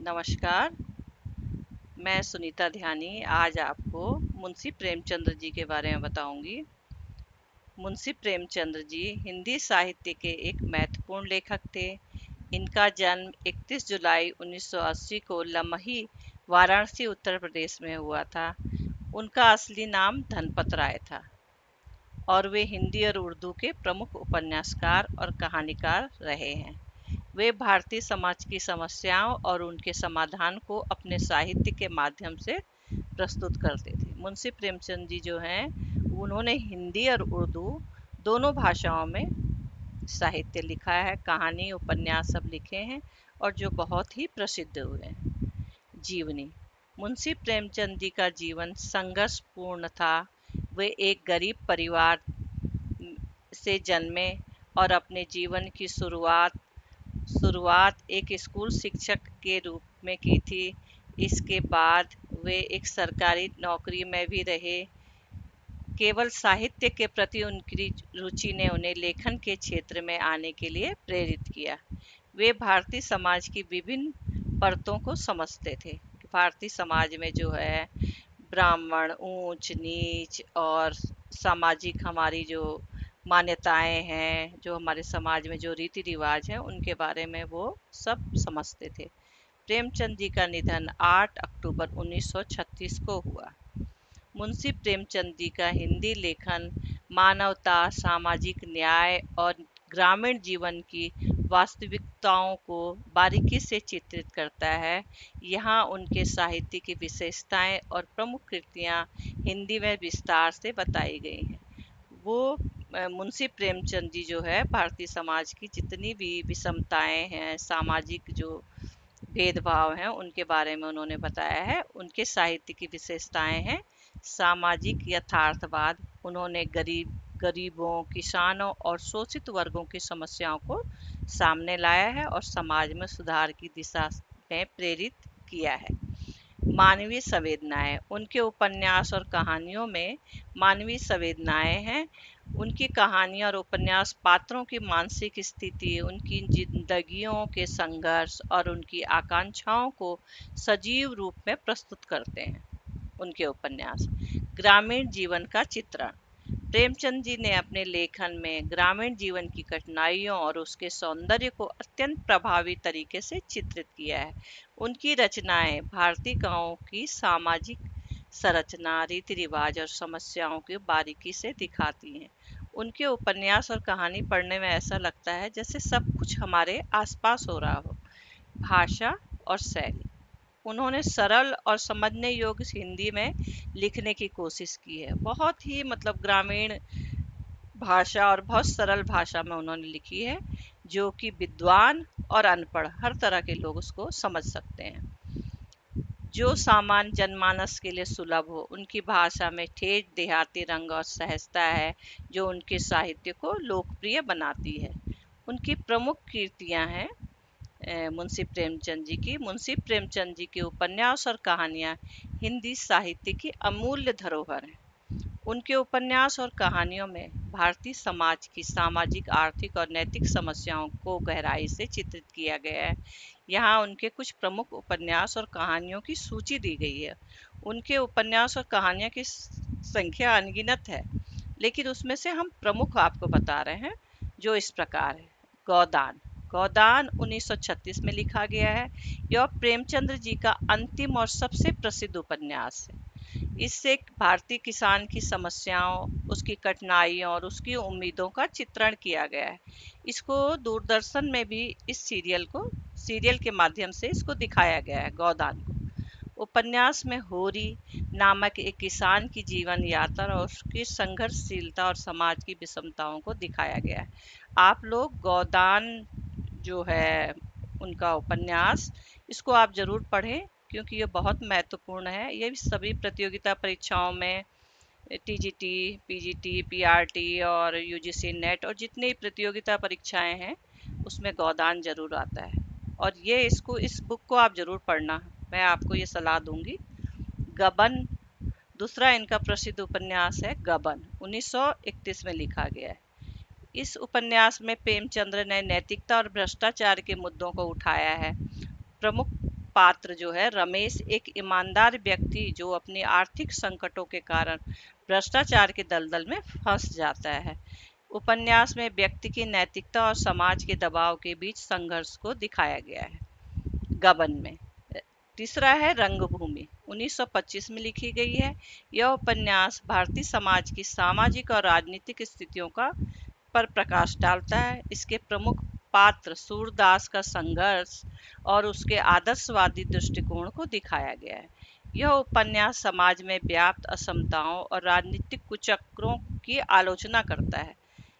नमस्कार, मैं सुनीता ध्यानी आज आपको मुंशी प्रेमचंद जी के बारे में बताऊंगी। मुंशी प्रेमचंद जी हिंदी साहित्य के एक महत्वपूर्ण लेखक थे। इनका जन्म 31 जुलाई 1980 को लमही, वाराणसी, उत्तर प्रदेश में हुआ था। उनका असली नाम धनपत राय था और वे हिंदी और उर्दू के प्रमुख उपन्यासकार और कहानीकार रहे हैं। वे भारतीय समाज की समस्याओं और उनके समाधान को अपने साहित्य के माध्यम से प्रस्तुत करते थे। मुंशी प्रेमचंद जी जो हैं, उन्होंने हिंदी और उर्दू दोनों भाषाओं में साहित्य लिखा है, कहानी, उपन्यास सब लिखे हैं और जो बहुत ही प्रसिद्ध हुए हैं। जीवनी। मुंशी प्रेमचंद जी का जीवन संघर्षपूर्ण था। वे एक गरीब परिवार से जन्मे और अपने जीवन की शुरुआत एक स्कूल शिक्षक के रूप में की थी। इसके बाद वे एक सरकारी नौकरी में भी रहे। केवल साहित्य के प्रति उनकी रुचि ने उन्हें लेखन के क्षेत्र में आने के लिए प्रेरित किया। वे भारतीय समाज की विभिन्न परतों को समझते थे। भारतीय समाज में जो है ब्राह्मण, ऊंच नीच और सामाजिक हमारी जो मान्यताएं हैं, जो हमारे समाज में जो रीति रिवाज हैं, उनके बारे में वो सब समझते थे। प्रेमचंद जी का निधन 8 अक्टूबर 1936 को हुआ। मुंशी प्रेमचंद जी का हिंदी लेखन मानवता, सामाजिक न्याय और ग्रामीण जीवन की वास्तविकताओं को बारीकी से चित्रित करता है। यहाँ उनके साहित्य की विशेषताएं और प्रमुख कृतियाँ हिंदी में विस्तार से बताई गई हैं। वो मुंशी प्रेमचंद जी जो है भारतीय समाज की जितनी भी विषमताएं हैं, सामाजिक जो भेदभाव हैं, उनके बारे में उन्होंने बताया है। उनके साहित्य की विशेषताएं हैं सामाजिक यथार्थवाद। उन्होंने गरीबों, किसानों और शोषित वर्गों की समस्याओं को सामने लाया है और समाज में सुधार की दिशा में प्रेरित किया है। मानवीय संवेदनाएं। उनके उपन्यास और कहानियों में मानवीय संवेदनाएं हैं। उनकी कहानियां और उपन्यास पात्रों की मानसिक स्थिति, उनकी जिंदगियों के संघर्ष और उनकी आकांक्षाओं को सजीव रूप में प्रस्तुत करते हैं। उनके उपन्यास। ग्रामीण जीवन का चित्रण। प्रेमचंद जी ने अपने लेखन में ग्रामीण जीवन की कठिनाइयों और उसके सौंदर्य को अत्यंत प्रभावी तरीके से चित्रित किया है। उनकी रचनाएं भारतीय गांवों की सामाजिक संरचना, रीति रिवाज और समस्याओं की बारीकी से दिखाती हैं। उनके उपन्यास और कहानी पढ़ने में ऐसा लगता है जैसे सब कुछ हमारे आसपास हो रहा हो। भाषा और शैली। उन्होंने सरल और समझने योग्य हिंदी में लिखने की कोशिश की है। बहुत ही ग्रामीण भाषा और बहुत सरल भाषा में उन्होंने लिखी है, जो कि विद्वान और अनपढ़ हर तरह के लोग उसको समझ सकते हैं। जो सामान्य जनमानस के लिए सुलभ हो। उनकी भाषा में ठेठ देहाती रंग और सहजता है, जो उनके साहित्य को लोकप्रिय बनाती है। उनकी प्रमुख कृतियां हैं मुंशी प्रेमचंद जी की। मुंशी प्रेमचंद जी के उपन्यास और कहानियां हिंदी साहित्य की अमूल्य धरोहर हैं। उनके उपन्यास और कहानियों में भारतीय समाज की सामाजिक, आर्थिक और नैतिक समस्याओं को गहराई से चित्रित किया गया है। यहाँ उनके कुछ प्रमुख उपन्यास और कहानियों की सूची दी गई है। उनके उपन्यास और कहानियों की संख्या अनगिनत है, लेकिन उसमें से हम प्रमुख आपको बता रहे हैं, जो इस प्रकार है। गोदान। गोदान 1936 में लिखा गया है। यह प्रेमचंद्र जी का अंतिम और सबसे प्रसिद्ध उपन्यास है। इससे भारतीय किसान की समस्याओं, उसकी कठिनाइयों और उसकी उम्मीदों का चित्रण किया गया है। इसको दूरदर्शन में भी इस सीरियल के माध्यम से इसको दिखाया गया है, गोदान को। उपन्यास में होरी नामक एक किसान की जीवन यात्रा और उसकी संघर्षशीलता और समाज की विषमताओं को दिखाया गया है। आप लोग गोदान जो है उनका उपन्यास, इसको आप जरूर पढ़ें, क्योंकि ये बहुत महत्वपूर्ण है। ये भी सभी प्रतियोगिता परीक्षाओं में, टीजीटी, पीजीटी, पीआरटी और यूजीसी नेट और जितनी प्रतियोगिता परीक्षाएं हैं, उसमें गोदान जरूर आता है। और ये इस बुक को आप जरूर पढ़ना, मैं आपको ये सलाह दूंगी। गबन दूसरा इनका प्रसिद्ध उपन्यास है। गबन 1931 में लिखा गया है। इस उपन्यास में प्रेमचंद्र ने नैतिकता और भ्रष्टाचार के मुद्दों को उठाया है। प्रमुख पात्र जो है रमेश एक ईमानदार व्यक्ति जो अपनी आर्थिक संकटों के कारण भ्रष्टाचार के दलदल में फंस जाता है। उपन्यास में व्यक्ति की नैतिकता और समाज के दबाव के बीच संघर्ष को दिखाया गया है। गबन में तीसरा है रंगभूमि, 1925 में लिखी गई है। यह उपन्यास भारतीय समाज की सामाजिक और राजनीतिक स्थितियों का पर प्रकाश डालता है। इसके प्रमुख पात्र सूरदास का संघर्ष और उसके आदर्शवादी दृष्टिकोण को दिखाया गया है। यह उपन्यास समाज में व्याप्त असमताओं और राजनीतिक कुचक्रों की आलोचना करता है।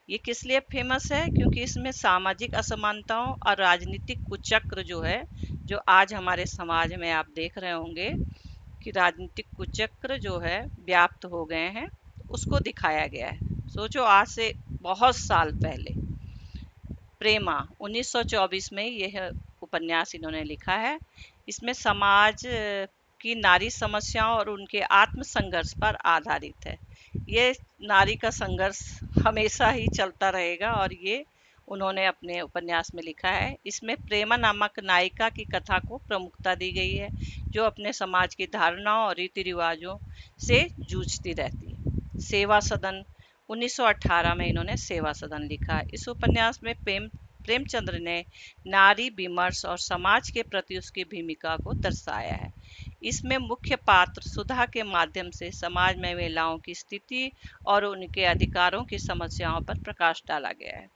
ये किस लिए फेमस है? क्योंकि इसमें सामाजिक असमानताओं और राजनीतिक कुचक्र जो है, जो आज हमारे समाज में आप देख रहे होंगे कि राजनीतिक कुचक्र जो है व्याप्त हो गए हैं, उसको दिखाया गया है। सोचो, आज से बहुत साल पहले प्रेमा 1924 में यह उपन्यास इन्होंने लिखा है। इसमें समाज की नारी समस्याओं और उनके आत्म संघर्ष पर आधारित है। ये नारी का संघर्ष हमेशा ही चलता रहेगा और ये उन्होंने अपने उपन्यास में लिखा है। इसमें प्रेमा नामक नायिका की कथा को प्रमुखता दी गई है, जो अपने समाज की धारणाओं और रीति रिवाजों से जूझती रहती है। सेवा सदन 1918 में इन्होंने सेवा सदन लिखा। इस उपन्यास में प्रेमचंद्र ने नारी विमर्श और समाज के प्रति उसकी भूमिका को दर्शाया है। इसमें मुख्य पात्र सुधा के माध्यम से समाज में महिलाओं की स्थिति और उनके अधिकारों की समस्याओं पर प्रकाश डाला गया है।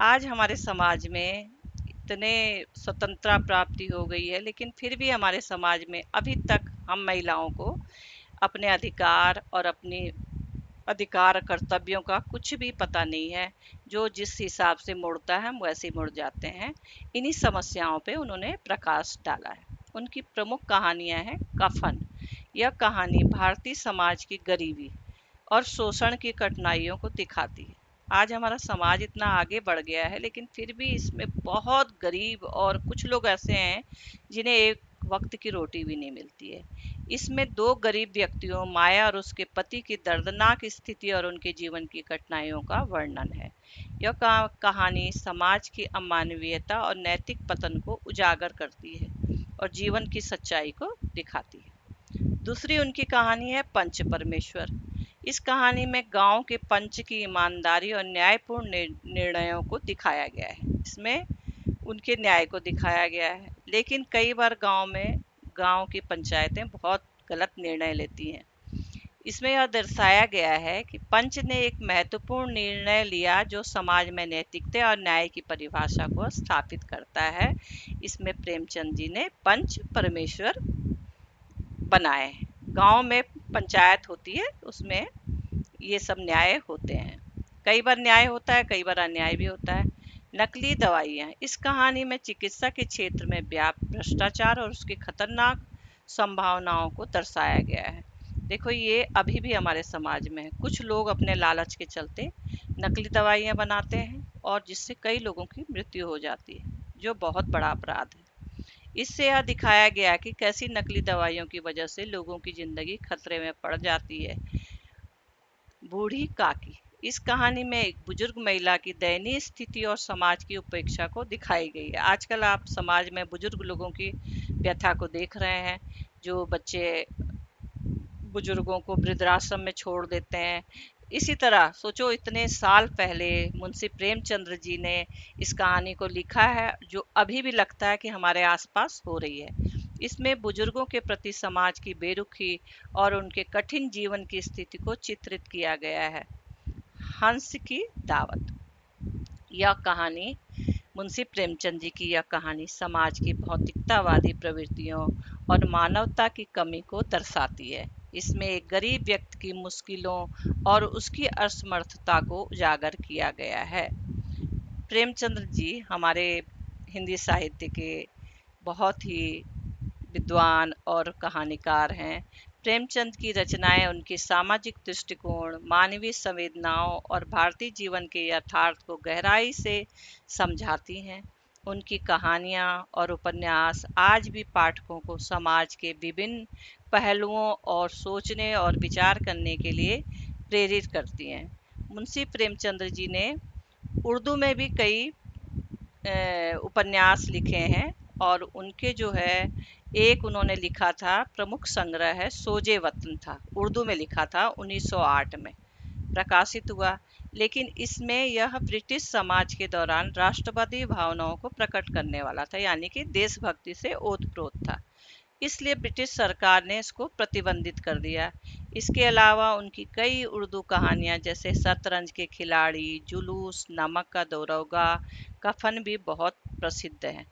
आज हमारे समाज में इतने स्वतंत्रता प्राप्ति हो गई है, लेकिन फिर भी हमारे समाज में अभी तक हम महिलाओं को अपने अधिकार और अपनी अधिकार कर्तव्यों का कुछ भी पता नहीं है। जो जिस हिसाब से मुड़ता है हम वैसे ही मुड़ जाते हैं। इन्हीं समस्याओं पे उन्होंने प्रकाश डाला है। उनकी प्रमुख कहानियां हैं कफन। यह कहानी भारतीय समाज की गरीबी और शोषण की कठिनाइयों को दिखाती है। आज हमारा समाज इतना आगे बढ़ गया है, लेकिन फिर भी इसमें बहुत गरीब और कुछ लोग ऐसे हैं जिन्हें एक वक्त की रोटी भी नहीं मिलती है। इसमें दो गरीब व्यक्तियों, माया और उसके पति की दर्दनाक स्थिति और उनके जीवन की कठिनाइयों का वर्णन है। यह कहानी समाज की अमानवीयता और नैतिक पतन को उजागर करती है और जीवन की सच्चाई को दिखाती है। दूसरी उनकी कहानी है पंच परमेश्वर। इस कहानी में गांव के पंच की ईमानदारी और न्यायपूर्ण निर्णयों को दिखाया गया है। इसमें उनके न्याय को दिखाया गया है, लेकिन कई बार गांव की पंचायतें बहुत गलत निर्णय लेती हैं। इसमें यह दर्शाया गया है कि पंच ने एक महत्वपूर्ण निर्णय लिया जो समाज में नैतिकता और न्याय की परिभाषा को स्थापित करता है। इसमें प्रेमचंद जी ने पंच परमेश्वर बनाए हैं। गांव में पंचायत होती है, उसमें ये सब न्याय होते हैं। कई बार न्याय होता है, कई बार अन्याय भी होता है। नकली दवाइयाँ। इस कहानी में चिकित्सा के क्षेत्र में व्याप्त भ्रष्टाचार और उसकी खतरनाक संभावनाओं को दर्शाया गया है। देखो, ये अभी भी हमारे समाज में है। कुछ लोग अपने लालच के चलते नकली दवाइयाँ बनाते हैं और जिससे कई लोगों की मृत्यु हो जाती है, जो बहुत बड़ा अपराध है। इससे यह दिखाया गया कि कैसी नकली दवाइयों की वजह से लोगों की जिंदगी खतरे में पड़ जाती है। बूढ़ी काकी। इस कहानी में एक बुजुर्ग महिला की दयनीय स्थिति और समाज की उपेक्षा को दिखाई गई है। आजकल आप समाज में बुजुर्ग लोगों की व्यथा को देख रहे हैं, जो बच्चे बुजुर्गों को वृद्धाश्रम में छोड़ देते हैं। इसी तरह सोचो, इतने साल पहले मुंशी प्रेमचंद्र जी ने इस कहानी को लिखा है, जो अभी भी लगता है कि हमारे आसपास हो रही है। इसमें बुजुर्गों के प्रति समाज की बेरुखी और उनके कठिन जीवन की स्थिति को चित्रित किया गया है। हंस की दावत। यह कहानी मुंशी प्रेमचंद जी की यह कहानी समाज की भौतिकतावादी प्रवृत्तियों और मानवता की कमी को दर्शाती है। इसमें एक गरीब व्यक्ति की मुश्किलों और उसकी असमर्थता को उजागर किया गया है। प्रेमचंद्र जी हमारे हिंदी साहित्य के बहुत ही विद्वान और कहानीकार हैं। प्रेमचंद की रचनाएं उनकी सामाजिक दृष्टिकोण, मानवीय संवेदनाओं और भारतीय जीवन के यथार्थ को गहराई से समझाती हैं। उनकी कहानियां और उपन्यास आज भी पाठकों को समाज के विभिन्न पहलुओं और सोचने और विचार करने के लिए प्रेरित करती हैं। मुंशी प्रेमचंद जी ने उर्दू में भी कई उपन्यास लिखे हैं और उनके जो है एक उन्होंने लिखा था, प्रमुख संग्रह है सोजे वतन था, उर्दू में लिखा था, 1908 में प्रकाशित हुआ। लेकिन इसमें यह ब्रिटिश समाज के दौरान राष्ट्रवादी भावनाओं को प्रकट करने वाला था, यानी कि देशभक्ति से ओतप्रोत था, इसलिए ब्रिटिश सरकार ने इसको प्रतिबंधित कर दिया। इसके अलावा उनकी कई उर्दू कहानियां जैसे शतरंज के खिलाड़ी, जुलूस, नमक का दरोगा, कफन भी बहुत प्रसिद्ध हैं।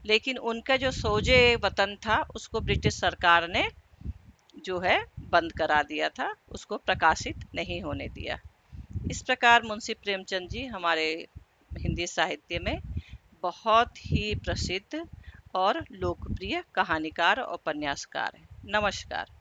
लेकिन उनका जो सोजे वतन था उसको ब्रिटिश सरकार ने जो है बंद करा दिया था, उसको प्रकाशित नहीं होने दिया। इस प्रकार मुंशी प्रेमचंद जी हमारे हिंदी साहित्य में बहुत ही प्रसिद्ध और लोकप्रिय कहानीकार और उपन्यासकार हैं। नमस्कार।